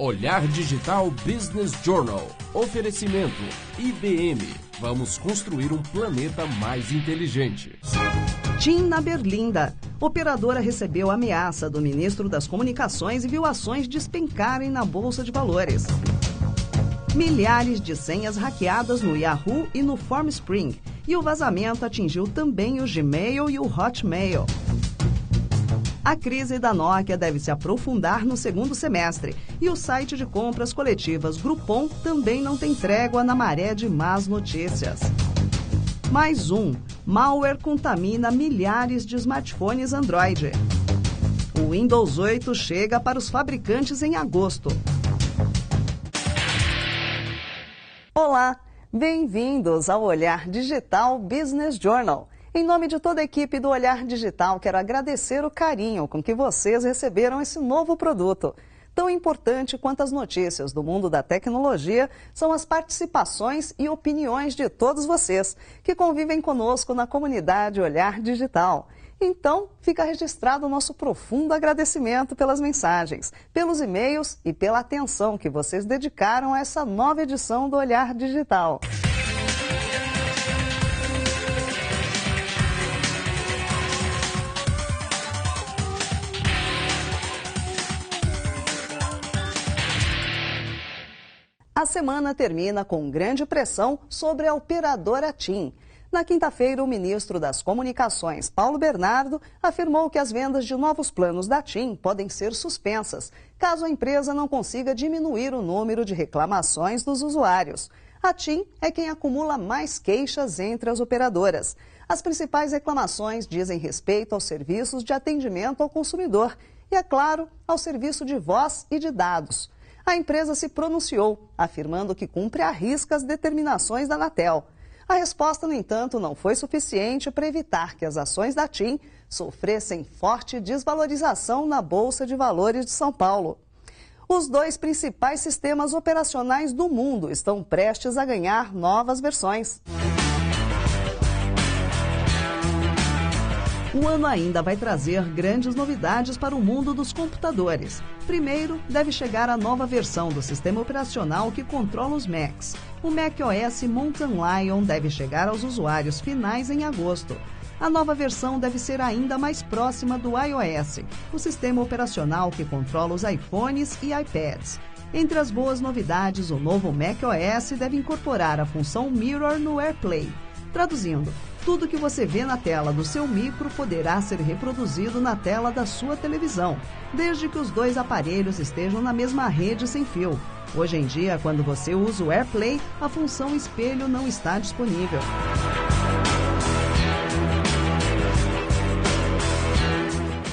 Olhar Digital Business Journal. Oferecimento IBM. Vamos construir um planeta mais inteligente. TIM na Berlinda. Operadora recebeu ameaça do ministro das Comunicações e viu ações despencarem na Bolsa de Valores. Milhares de senhas hackeadas no Yahoo e no Formspring. E o vazamento atingiu também o Gmail e o Hotmail. A crise da Nokia deve se aprofundar no segundo semestre e o site de compras coletivas Groupon também não tem trégua na maré de más notícias. Mais um, malware contamina milhares de smartphones Android. O Windows 8 chega para os fabricantes em agosto. Olá, bem-vindos ao Olhar Digital Business Journal. Em nome de toda a equipe do Olhar Digital, quero agradecer o carinho com que vocês receberam esse novo produto. Tão importante quanto as notícias do mundo da tecnologia são as participações e opiniões de todos vocês que convivem conosco na comunidade Olhar Digital. Então, fica registrado o nosso profundo agradecimento pelas mensagens, pelos e-mails e pela atenção que vocês dedicaram a essa nova edição do Olhar Digital. A semana termina com grande pressão sobre a operadora TIM. Na quinta-feira, o ministro das Comunicações, Paulo Bernardo, afirmou que as vendas de novos planos da TIM podem ser suspensas, caso a empresa não consiga diminuir o número de reclamações dos usuários. A TIM é quem acumula mais queixas entre as operadoras. As principais reclamações dizem respeito aos serviços de atendimento ao consumidor e, é claro, ao serviço de voz e de dados. A empresa se pronunciou, afirmando que cumpre à risca as determinações da Anatel. A resposta, no entanto, não foi suficiente para evitar que as ações da TIM sofressem forte desvalorização na Bolsa de Valores de São Paulo. Os dois principais sistemas operacionais do mundo estão prestes a ganhar novas versões. O ano ainda vai trazer grandes novidades para o mundo dos computadores. Primeiro, deve chegar a nova versão do sistema operacional que controla os Macs. O macOS Mountain Lion deve chegar aos usuários finais em agosto. A nova versão deve ser ainda mais próxima do iOS, o sistema operacional que controla os iPhones e iPads. Entre as boas novidades, o novo macOS deve incorporar a função Mirror no AirPlay. Traduzindo, tudo que você vê na tela do seu micro poderá ser reproduzido na tela da sua televisão, desde que os dois aparelhos estejam na mesma rede sem fio. Hoje em dia, quando você usa o AirPlay, a função espelho não está disponível.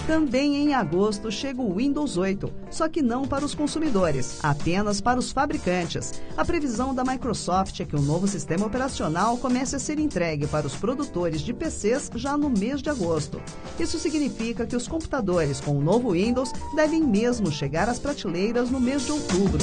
Também em agosto chega o Windows 8, só que não para os consumidores, apenas para os fabricantes. A previsão da Microsoft é que o novo sistema operacional comece a ser entregue para os produtores de PCs já no mês de agosto. Isso significa que os computadores com o novo Windows devem mesmo chegar às prateleiras no mês de outubro.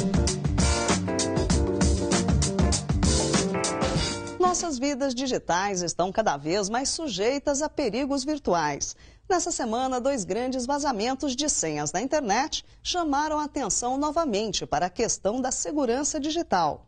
Nossas vidas digitais estão cada vez mais sujeitas a perigos virtuais. Nessa semana, 2 grandes vazamentos de senhas na internet chamaram a atenção novamente para a questão da segurança digital.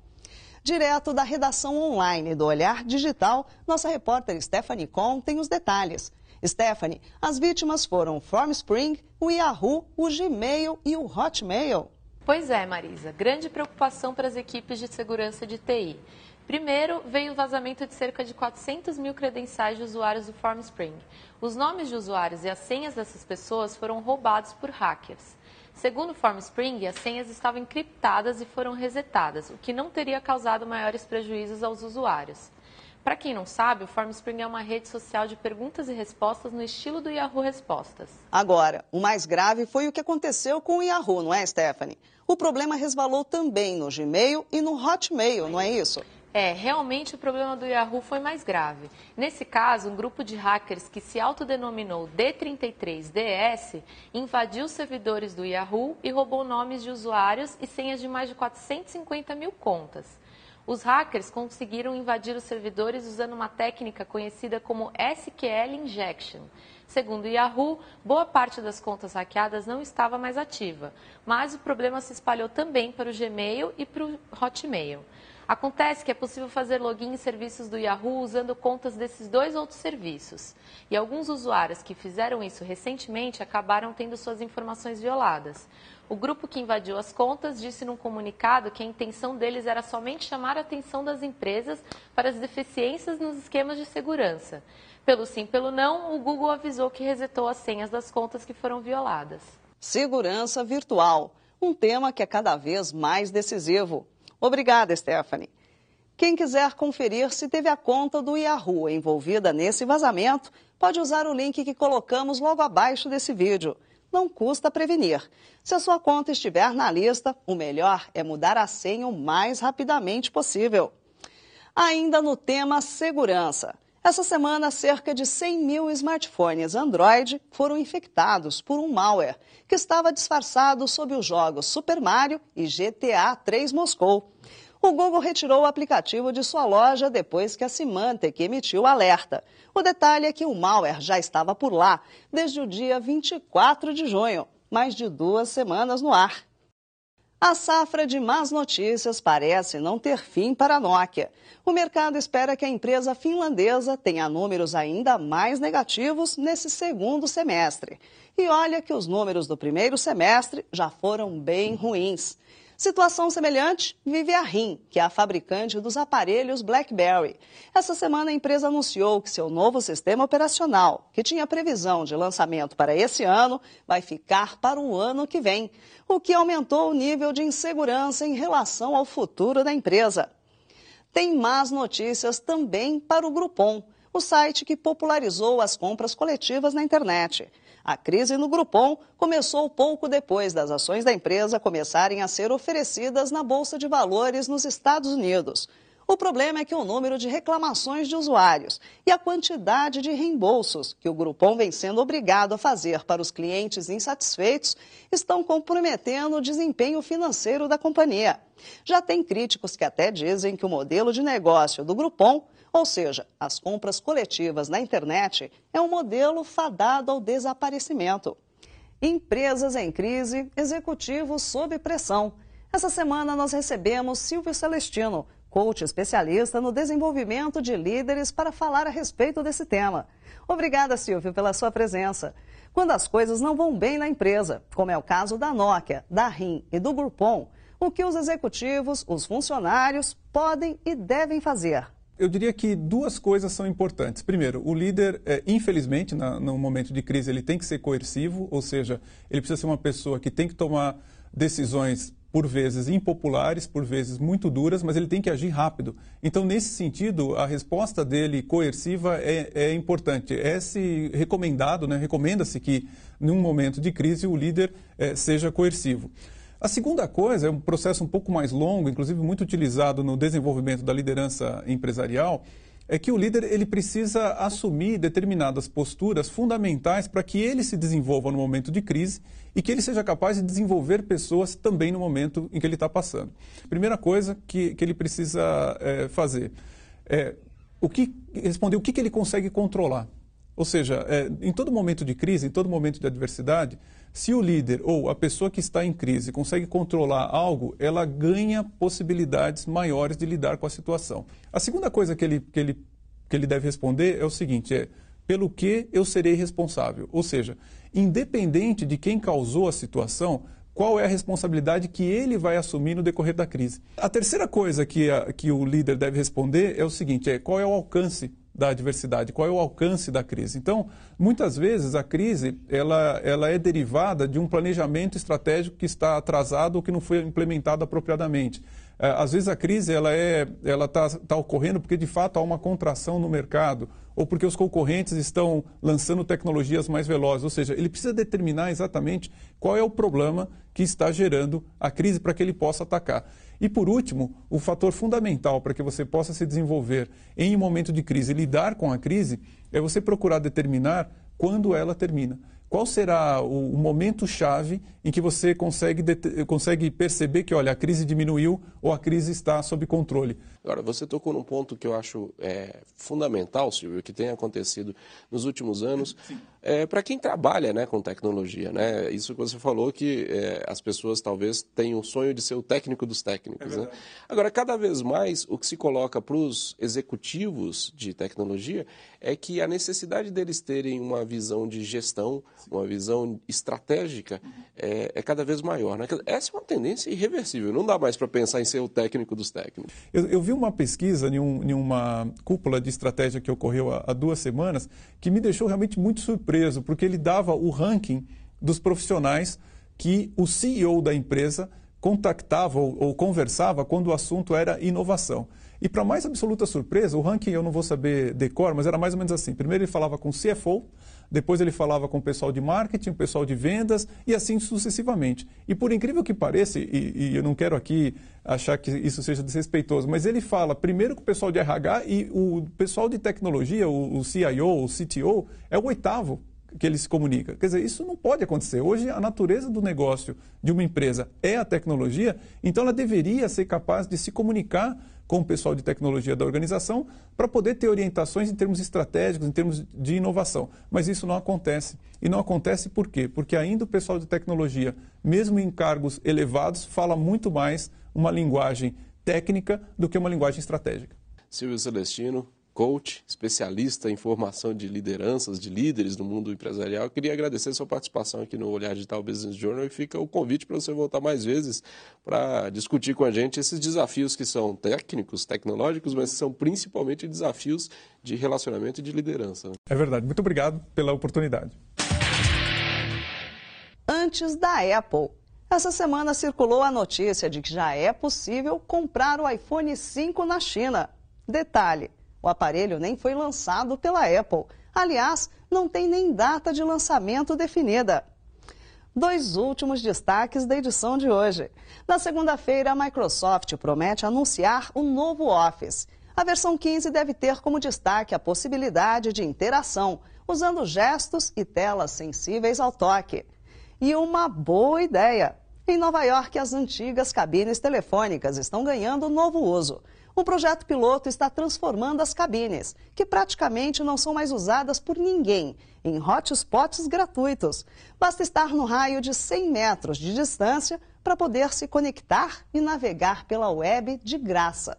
Direto da redação online do Olhar Digital, nossa repórter Stephanie Kohn tem os detalhes. Stephanie, as vítimas foram o Formspring, o Yahoo, o Gmail e o Hotmail. Pois é, Marisa, grande preocupação para as equipes de segurança de TI. Primeiro, veio o vazamento de cerca de 400 mil credenciais de usuários do Formspring. Os nomes de usuários e as senhas dessas pessoas foram roubados por hackers. Segundo o Formspring, as senhas estavam encriptadas e foram resetadas, o que não teria causado maiores prejuízos aos usuários. Para quem não sabe, o Formspring é uma rede social de perguntas e respostas no estilo do Yahoo Respostas. Agora, o mais grave foi o que aconteceu com o Yahoo, não é, Stephanie? O problema resvalou também no Gmail e no Hotmail, não é isso? Realmente o problema do Yahoo foi mais grave. Nesse caso, um grupo de hackers que se autodenominou D33DS invadiu os servidores do Yahoo e roubou nomes de usuários e senhas de mais de 450 mil contas. Os hackers conseguiram invadir os servidores usando uma técnica conhecida como SQL Injection. Segundo o Yahoo, boa parte das contas hackeadas não estava mais ativa, mas o problema se espalhou também para o Gmail e para o Hotmail. Acontece que é possível fazer login em serviços do Yahoo usando contas desses dois outros serviços. E alguns usuários que fizeram isso recentemente acabaram tendo suas informações violadas. O grupo que invadiu as contas disse num comunicado que a intenção deles era somente chamar a atenção das empresas para as deficiências nos esquemas de segurança. Pelo sim, pelo não, o Google avisou que resetou as senhas das contas que foram violadas. Segurança virtual, um tema que é cada vez mais decisivo. Obrigada, Stephanie. Quem quiser conferir se teve a conta do Yahoo envolvida nesse vazamento, pode usar o link que colocamos logo abaixo desse vídeo. Não custa prevenir. Se a sua conta estiver na lista, o melhor é mudar a senha o mais rapidamente possível. Ainda no tema segurança. Essa semana, cerca de 100 mil smartphones Android foram infectados por um malware que estava disfarçado sob os jogos Super Mario e GTA 3 Moscou. O Google retirou o aplicativo de sua loja depois que a Symantec emitiu o alerta. O detalhe é que o malware já estava por lá desde o dia 24 de junho, mais de 2 semanas no ar. A safra de más notícias parece não ter fim para a Nokia. O mercado espera que a empresa finlandesa tenha números ainda mais negativos nesse segundo semestre. E olha que os números do primeiro semestre já foram bem ruins. Situação semelhante vive a RIM, que é a fabricante dos aparelhos BlackBerry. Essa semana a empresa anunciou que seu novo sistema operacional, que tinha previsão de lançamento para esse ano, vai ficar para o ano que vem, o que aumentou o nível de insegurança em relação ao futuro da empresa. Tem más notícias também para o Groupon, o site que popularizou as compras coletivas na internet. A crise no Groupon começou pouco depois das ações da empresa começarem a ser oferecidas na Bolsa de Valores nos Estados Unidos. O problema é que o número de reclamações de usuários e a quantidade de reembolsos que o Groupon vem sendo obrigado a fazer para os clientes insatisfeitos estão comprometendo o desempenho financeiro da companhia. Já tem críticos que até dizem que o modelo de negócio do Groupon, ou seja, as compras coletivas na internet, é um modelo fadado ao desaparecimento. Empresas em crise, executivos sob pressão. Essa semana nós recebemos Silvio Celestino, coach especialista no desenvolvimento de líderes, para falar a respeito desse tema. Obrigada, Silvio, pela sua presença. Quando as coisas não vão bem na empresa, como é o caso da Nokia, da RIM e do Groupon, o que os executivos, os funcionários, podem e devem fazer? Eu diria que 2 coisas são importantes. Primeiro, o líder, infelizmente, no momento de crise, ele tem que ser coercivo, ou seja, ele precisa ser uma pessoa que tem que tomar decisões, por vezes impopulares, por vezes muito duras, mas ele tem que agir rápido. Então, nesse sentido, a resposta dele coerciva é importante. É-se recomendado, né? Recomenda-se que, num momento de crise, o líder seja coercivo. A segunda coisa é um processo um pouco mais longo, inclusive muito utilizado no desenvolvimento da liderança empresarial, é que o líder ele precisa assumir determinadas posturas fundamentais para que ele se desenvolva no momento de crise e que ele seja capaz de desenvolver pessoas também no momento em que ele está passando. Primeira coisa que ele precisa fazer é responder o que ele consegue controlar. Ou seja, em todo momento de crise, em todo momento de adversidade, se o líder ou a pessoa que está em crise consegue controlar algo, ela ganha possibilidades maiores de lidar com a situação. A segunda coisa que ele deve responder é o seguinte, pelo que eu serei responsável. Ou seja, independente de quem causou a situação, qual é a responsabilidade que ele vai assumir no decorrer da crise. A terceira coisa que o líder deve responder é o seguinte, qual é o alcance da adversidade, qual é o alcance da crise. Então, muitas vezes a crise ela é derivada de um planejamento estratégico que está atrasado ou que não foi implementado apropriadamente. Às vezes a crise ela tá ocorrendo porque de fato há uma contração no mercado ou porque os concorrentes estão lançando tecnologias mais velozes. Ou seja, ele precisa determinar exatamente qual é o problema que está gerando a crise para que ele possa atacar. E, por último, o fator fundamental para que você possa se desenvolver em um momento de crise e lidar com a crise é você procurar determinar quando ela termina. Qual será o momento-chave em que você consegue perceber que, olha, a crise diminuiu ou a crise está sob controle? Agora, você tocou num ponto que eu acho fundamental, Silvio, que tem acontecido nos últimos anos. para quem trabalha, né, com tecnologia, né? Isso que você falou, que as pessoas talvez tenham o sonho de ser o técnico dos técnicos, né? Agora, cada vez mais, o que se coloca para os executivos de tecnologia é que a necessidade deles terem uma visão de gestão, uma visão estratégica, é cada vez maior, né? Essa é uma tendência irreversível, não dá mais para pensar em ser o técnico dos técnicos. Eu vi uma pesquisa em uma cúpula de estratégia que ocorreu há 2 semanas que me deixou realmente muito surpreso, porque ele dava o ranking dos profissionais que o CEO da empresa contactava ou conversava quando o assunto era inovação. E para mais absoluta surpresa, o ranking eu não vou saber decor, mas era mais ou menos assim. Primeiro ele falava com o CFO, depois ele falava com o pessoal de marketing, o pessoal de vendas e assim sucessivamente. E por incrível que pareça, e eu não quero aqui achar que isso seja desrespeitoso, mas ele fala primeiro com o pessoal de RH e o pessoal de tecnologia, o CIO, o CTO, é o 8º que ele se comunica. Quer dizer, isso não pode acontecer. Hoje, a natureza do negócio de uma empresa é a tecnologia, então ela deveria ser capaz de se comunicar com o pessoal de tecnologia da organização para poder ter orientações em termos estratégicos, em termos de inovação. Mas isso não acontece. E não acontece por quê? Porque ainda o pessoal de tecnologia, mesmo em cargos elevados, fala muito mais uma linguagem técnica do que uma linguagem estratégica. Silvio Celestino, coach, especialista em formação de lideranças, de líderes no mundo empresarial. Eu queria agradecer a sua participação aqui no Olhar Digital Business Journal e fica o convite para você voltar mais vezes para discutir com a gente esses desafios que são técnicos, tecnológicos, mas que são principalmente desafios de relacionamento e de liderança. É verdade. Muito obrigado pela oportunidade. Antes da Apple. Essa semana circulou a notícia de que já é possível comprar o iPhone 5 na China. Detalhe: o aparelho nem foi lançado pela Apple. Aliás, não tem nem data de lançamento definida. 2 últimos destaques da edição de hoje. Na segunda-feira, a Microsoft promete anunciar o novo Office. A versão 15 deve ter como destaque a possibilidade de interação, usando gestos e telas sensíveis ao toque. E uma boa ideia! Em Nova York, as antigas cabines telefônicas estão ganhando novo uso. Um projeto piloto está transformando as cabines, que praticamente não são mais usadas por ninguém, em hotspots gratuitos. Basta estar no raio de 100 metros de distância para poder se conectar e navegar pela web de graça.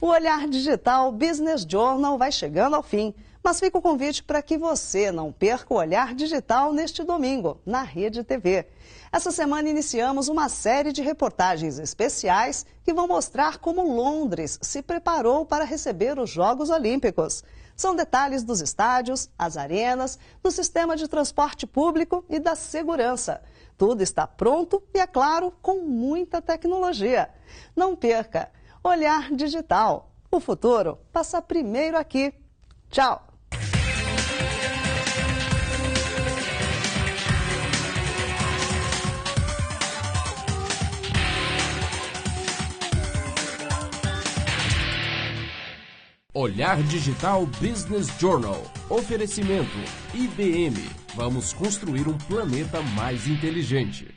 O Olhar Digital Business Journal vai chegando ao fim, mas fica o convite para que você não perca o Olhar Digital neste domingo, na Rede TV. Essa semana iniciamos uma série de reportagens especiais que vão mostrar como Londres se preparou para receber os Jogos Olímpicos. São detalhes dos estádios, as arenas, do sistema de transporte público e da segurança. Tudo está pronto e, é claro, com muita tecnologia. Não perca! Olhar Digital. O futuro passa primeiro aqui. Tchau! Olhar Digital Business Journal. Oferecimento IBM. Vamos construir um planeta mais inteligente.